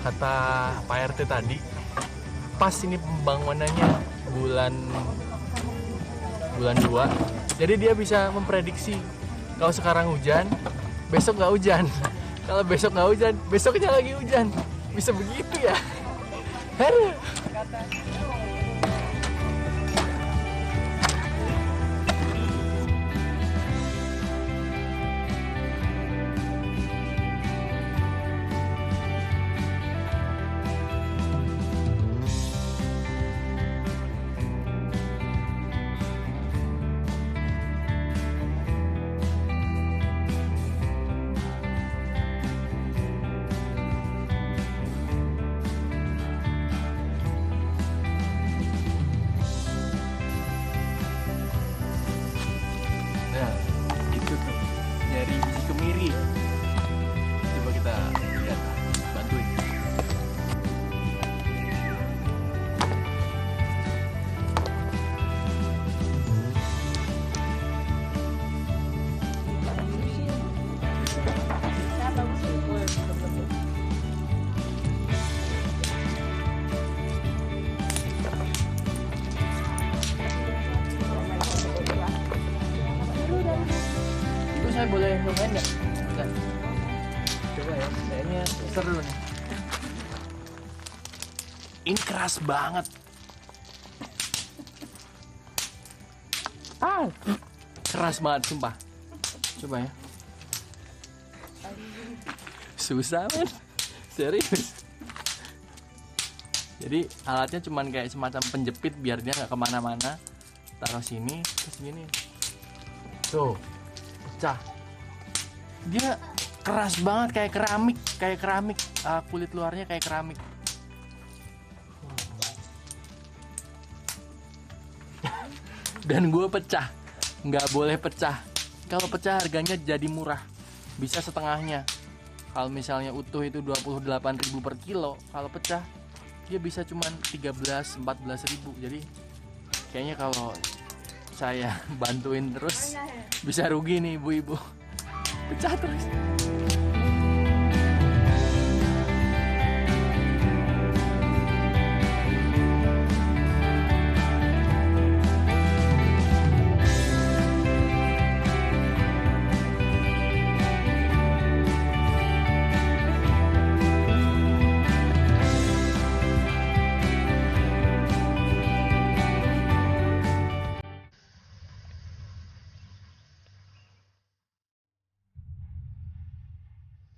kata Pak RT tadi, pas ini pembangunannya bulan 2, jadi dia bisa memprediksi kalau sekarang hujan, besok nggak hujan. Kalau besok nggak hujan, besoknya lagi hujan. Bisa begitu ya? Aduh. Nah, itu tuh nyari biji kemiri. Coba kita lihat, bantuin. Itu saya boleh nyobain nggak? Bentar. Coba ya, kayaknya seru nih. Ini keras banget. Keras banget, sumpah. Coba ya. Susah men, serius. Jadi alatnya cuman kayak semacam penjepit biar dia nggak kemana-mana. Taruh sini, terus gini. Tuh, pecah. Dia keras banget kayak keramik. Kulit luarnya kayak keramik. Dan gue pecah, nggak boleh pecah. Kalau pecah harganya jadi murah, bisa setengahnya. Kalau misalnya utuh itu 28.000 per kilo, kalau pecah dia bisa cuman 13-14.000. Jadi kayaknya kalau saya bantuin terus bisa rugi nih ibu-ibu. Pecah terus.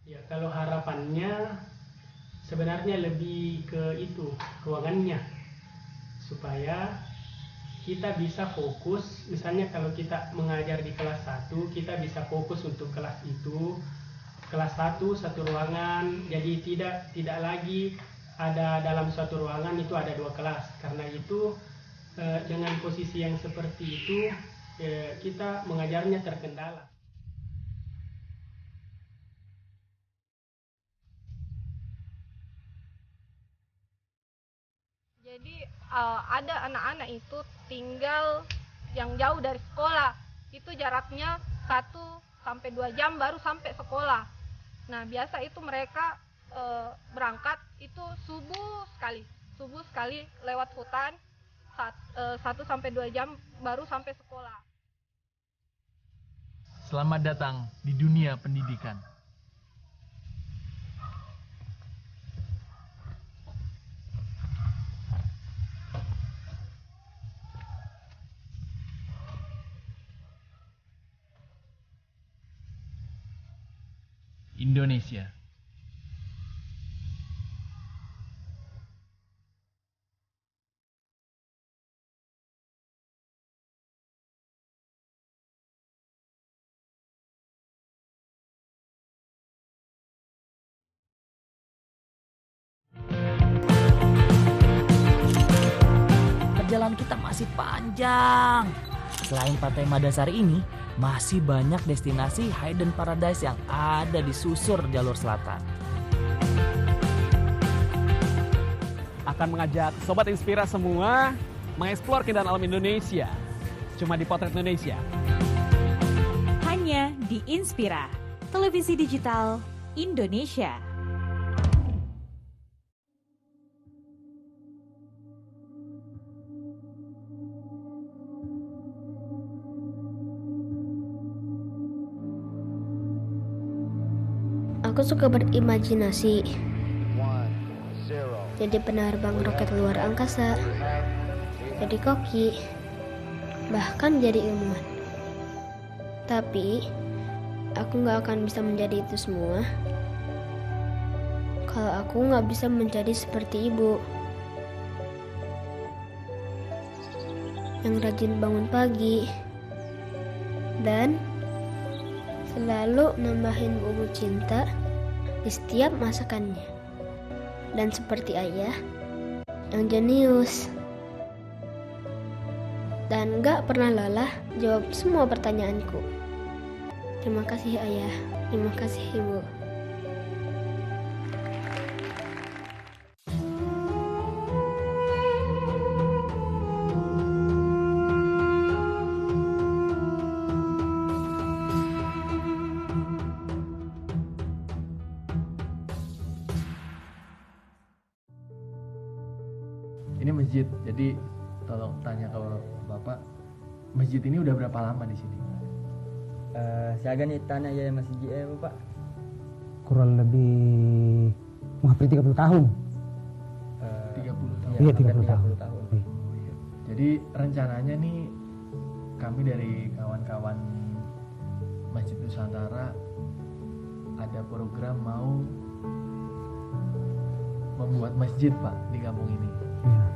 Ya, kalau harapannya sebenarnya lebih ke itu, ruangannya. Supaya kita bisa fokus, misalnya kalau kita mengajar di kelas 1, kita bisa fokus untuk kelas itu. Kelas 1 satu ruangan, jadi tidak lagi ada dalam suatu ruangan itu ada 2 kelas. Karena itu dengan posisi yang seperti itu kita mengajarnya terkendala. Jadi ada anak-anak itu tinggal yang jauh dari sekolah, itu jaraknya 1-2 jam baru sampai sekolah. Nah biasa itu mereka berangkat itu subuh sekali lewat hutan, 1-2 jam baru sampai sekolah. Selamat datang di dunia pendidikan. Indonesia. Perjalanan kita masih panjang. Selain Pantai Madasari ini, masih banyak destinasi hidden paradise yang ada di susur jalur selatan. Akan mengajak Sobat Inspira semua mengeksplor keindahan alam Indonesia. Cuma di Potret Indonesia. Hanya di Inspira, televisi digital Indonesia. Aku suka berimajinasi. Jadi penerbang roket luar angkasa. Jadi koki. Bahkan jadi ilmuwan. Tapi aku gak akan bisa menjadi itu semua kalau aku gak bisa menjadi seperti ibu yang rajin bangun pagi dan selalu nambahin bumbu cinta di setiap masakannya, dan seperti ayah yang jenius dan gak pernah lelah jawab semua pertanyaanku. Terima kasih ayah, terima kasih ibu. Ini masjid, jadi tolong tanya ke Bapak, masjid ini udah berapa lama di sini? Saya agak nih tanya ya masjid Bapak. Kurang lebih hampir 30 tahun. 30 tahun. Iya, 30 tahun. Jadi rencananya nih kami dari kawan-kawan Masjid Nusantara ada program mau membuat masjid Pak di kampung ini. Iya.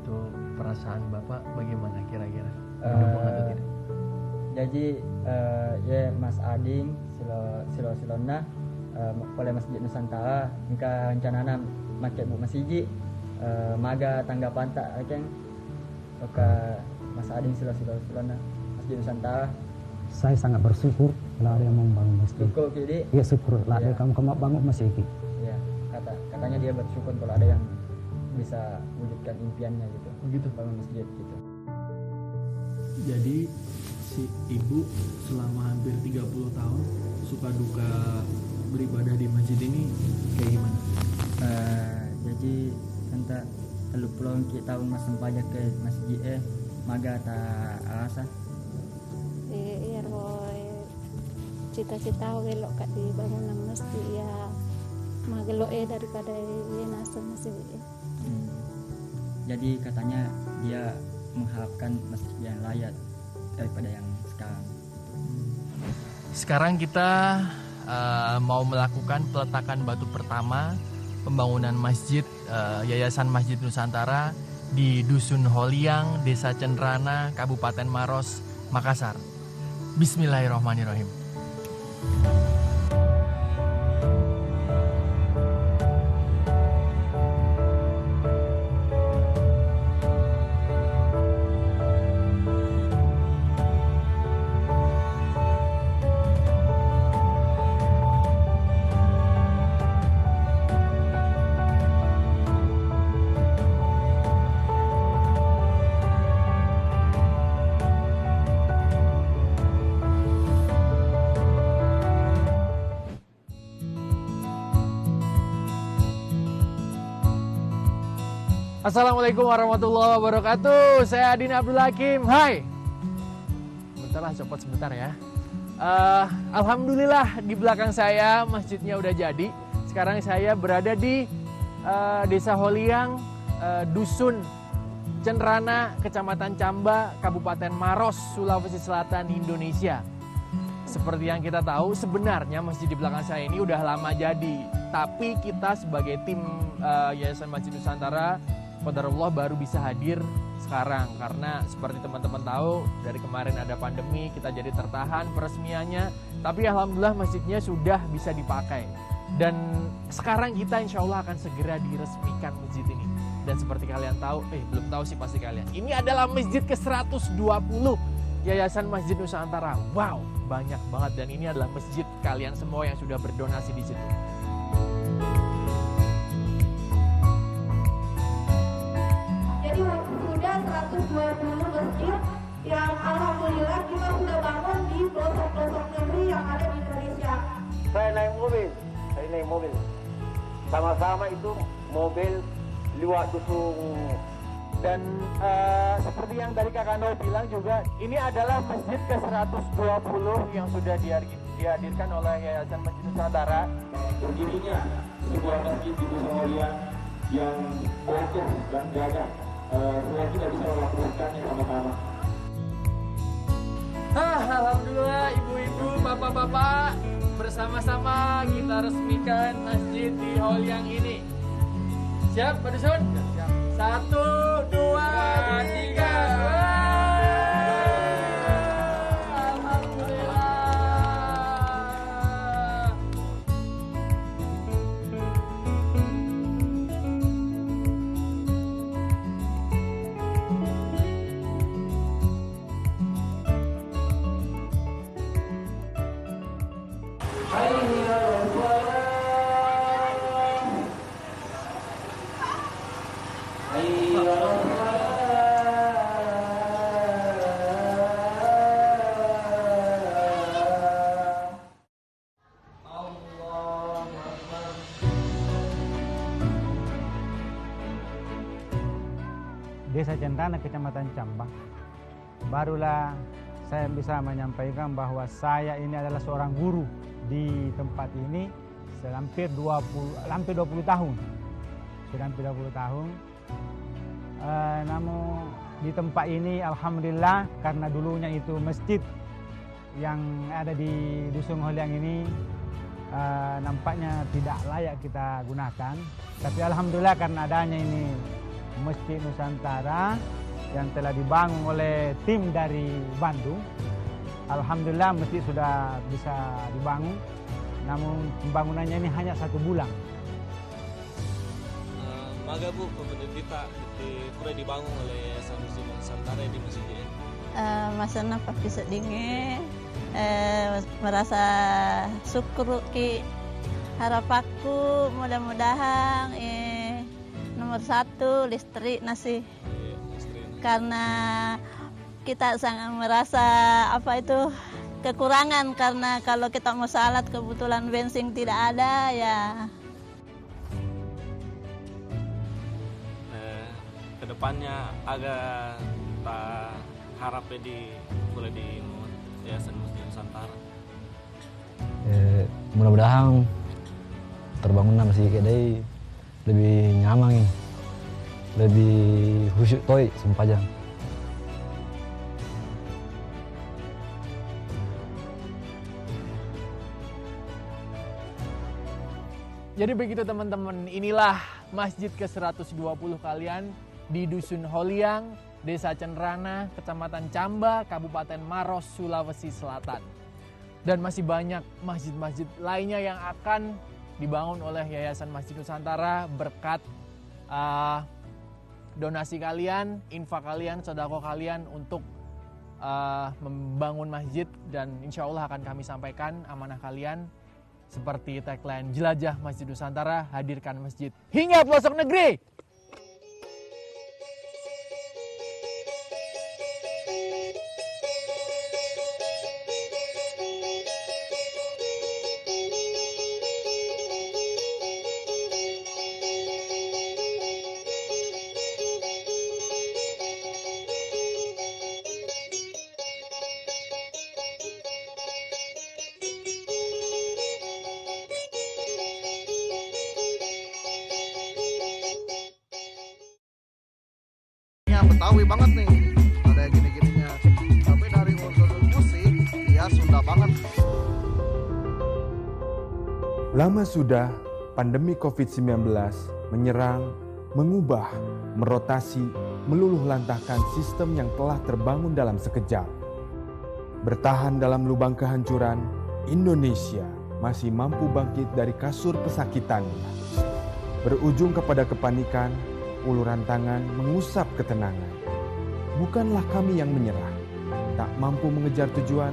Itu perasaan Bapak bagaimana kira-kira? Mendukung atau tidak? Jadi ya Mas Ading silona oleh Masjid Nusantara mika rencanana make bu masjid maga tanggapan tak akeng oka Mas Ading silona Masjid Nusantara. Saya sangat bersyukur kalau ada yang membangun masjid. Syukur jadi Iya syukur lah ada Ya. kamu bangun masjid. ya katanya dia bersyukur kalau ada yang bisa wujudkan impiannya gitu. Begitu. Bangun masjid gitu. Jadi si ibu selama hampir 30 tahun suka duka beribadah di masjid ini kayak gimana? Jadi tenta telu pulang kita tahun mas sempaja ke masjid maga ta alasan. Iya roy cita-cita welok kat di bangunan masjid ya magelo daripada nasa masjid. Jadi katanya dia mengharapkan masjid yang layak daripada yang sekarang. Sekarang kita mau melakukan peletakan batu pertama pembangunan masjid Yayasan Masjid Nusantara di Dusun Holiang, Desa Cenrana, Kabupaten Maros, Makassar. Bismillahirrahmanirrahim. Assalamualaikum warahmatullahi wabarakatuh. Saya Adin Abdul Hakim. Hai. Bentar lah, copot sebentar ya. Alhamdulillah di belakang saya masjidnya udah jadi. Sekarang saya berada di Desa Holiang, Dusun Cenrana, Kecamatan Camba, Kabupaten Maros, Sulawesi Selatan, Indonesia. Seperti yang kita tahu, sebenarnya masjid di belakang saya ini udah lama jadi. Tapi kita sebagai tim Yayasan Masjid Nusantara, qadarullah baru bisa hadir sekarang. Karena seperti teman-teman tahu, dari kemarin ada pandemi, kita jadi tertahan peresmiannya. Tapi alhamdulillah masjidnya sudah bisa dipakai. Dan sekarang kita insya Allah akan segera diresmikan masjid ini. Dan seperti kalian tahu, belum tahu sih pasti kalian, ini adalah masjid ke-120 Yayasan Masjid Nusantara. Wow, banyak banget, dan ini adalah masjid kalian semua yang sudah berdonasi di situ. Jadi sudah 120 masjid yang alhamdulillah kita sudah bangun di pelosok-pelosok negeri yang ada di Indonesia. Saya naik mobil. Sama-sama itu mobil luar dusun. Dan seperti yang tadi Kakak Noh bilang juga, ini adalah masjid ke-120 yang sudah dihadirkan oleh Yayasan Masjid Nusantara. Berdirinya sebuah masjid di Dusun Holiang yang kokoh dan gagah, semua kita bisa melakukannya sama-sama. Alhamdulillah, ibu-ibu, bapak-bapak, bersama-sama kita resmikan masjid di Holiang ini. Siap, Pak Dusun? Siap. 1, 2, 3. Desa Cendana, Kecamatan Cambang. Barulah saya bisa menyampaikan bahwa saya ini adalah seorang guru di tempat ini hampir 20 tahun. Sudah hampir 20 tahun. Namun di tempat ini alhamdulillah karena dulunya itu masjid yang ada di Dusun Holiang ini nampaknya tidak layak kita gunakan. Tapi alhamdulillah karena adanya ini Masjid Nusantara yang telah dibangun oleh tim dari Bandung. Alhamdulillah masjid sudah bisa dibangun, namun pembangunannya ini hanya 1 bulan. Maga Bu, kemudian kita sudah dibangun oleh Yayasan Masjid Nusantara di masjid ini. Masana pakai sedingin, merasa syukur ki harapanku mudah-mudahan nomor 1 listrik nasi. Karena kita sangat merasa kekurangan karena kalau kita mau salat kebetulan bensin tidak ada ya. Kedepannya agak tak harapnya boleh di Yayasan Masjid Nusantara. Mudah-mudahan terbangunnya masih kayak lebih nyaman, lebih khusyuk toy sempajang. Jadi begitu teman-teman, inilah masjid ke-120 kalian di Dusun Holiang, Desa Cenrana, Kecamatan Camba, Kabupaten Maros, Sulawesi Selatan. Dan masih banyak masjid-masjid lainnya yang akan dibangun oleh Yayasan Masjid Nusantara berkat donasi kalian, infak kalian, sedekah kalian untuk membangun masjid. Dan insya Allah akan kami sampaikan amanah kalian seperti tagline Jelajah Masjid Nusantara, hadirkan masjid hingga pelosok negeri. Betawi banget nih, ada gini-gininya. Tapi dari unsur musik, ya Sunda banget. Lama sudah pandemi COVID-19 menyerang, mengubah, merotasi, meluluh lantahkan sistem yang telah terbangun dalam sekejap. Bertahan dalam lubang kehancuran, Indonesia masih mampu bangkit dari kasur pesakitannya. Berujung kepada kepanikan, uluran tangan mengusap ketenangan. Bukanlah kami yang menyerah, tak mampu mengejar tujuan,